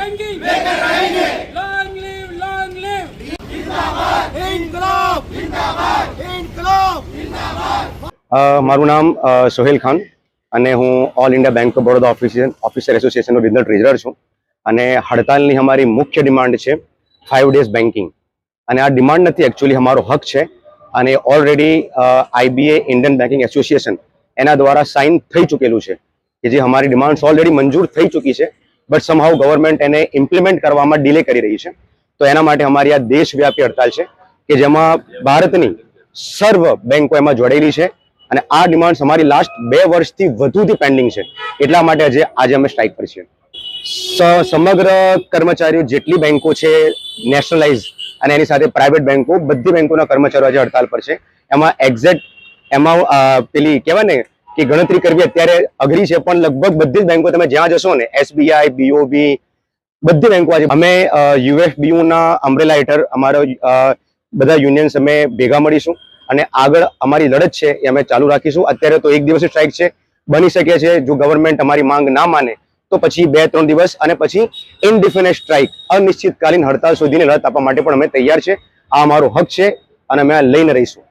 Banking लेकर रहेंगे। Long live जिंदाबाद इनकलाब जिंदाबाद इनकलाब जिंदाबाद। મારું નામ સોહેલ ખાન અને હું all India bank of Baroda officer એસોસિએશનનો રિજનલ ટ્રેઝરર છું અને હડતાલની અમારી મુખ્ય ડિમાન્ડ છે 5 ડેઝ બેન્કિંગ અને આ ડિમાન્ડ નથી, એકચ્યુઅલી અમારો હક છે અને ઓલરેડી આઈબીએ ઇન્ડિયન બેન્કિંગ એસોસિએશન એના દ્વારા સાઇન થઈ ચૂકેલું છે કે જે અમારી ડિમાન્ડ્સ ઓલરેડી મંજૂર થઈ ચૂકી છે, બટ સમહાઉ ગવર્મેન્ટ એને ઇમ્પ્લિમેન્ટ કરવામાં ડિલે કરી રહી છે. તો એના માટે અમારી આ દેશવ્યાપી હડતાલ છે કે જેમાં ભારતની સર્વ બેંકો એમાં જોડેલી છે અને આ ડિમાન્ડ્સ અમારી લાસ્ટ 2 વર્ષથી વધુથી પેન્ડિંગ છે. એટલા માટે આજે અમે સ્ટ્રાઇક પર છીએ. સમગ્ર કર્મચારીઓ જેટલી બેંકો છે નેશનલાઇઝ અને એની સાથે પ્રાઇવેટ બેંકો, બધી બેંકોના કર્મચારીઓ આજે હડતાલ પર છે. એમાં એક્ઝેક્ટ એમાં પેલી કહેવાય ને કે ગણતરી કરવી અત્યારે અઘરી છે, પણ લગભગ બધી જ બેંકો તમે જ્યાં જશો ને, એસબીઆઈ, બીઓબી, બધી બેંકો આજે અમે યુએફબીયુ ના અમ્બ્રેલા હેઠળ અમારો બધા યુનિયન્સ અમે ભેગા મળીશું અને આગળ અમારી લડત છે એ અમે ચાલુ રાખીશું. અત્યારે તો 1 દિવસની સ્ટ્રાઇક છે, બની શકે છે જો ગવર્મેન્ટ અમારી માંગ ના માને તો પછી 2-3 દિવસ અને પછી ઇનડિફિનિટ સ્ટ્રાઇક, અનિશ્ચિતકાલીન હડતાલ સુધીની લડત આપવા માટે પણ અમે તૈયાર છે. આ અમારો હક છે અને અમે લઈને રહીશું.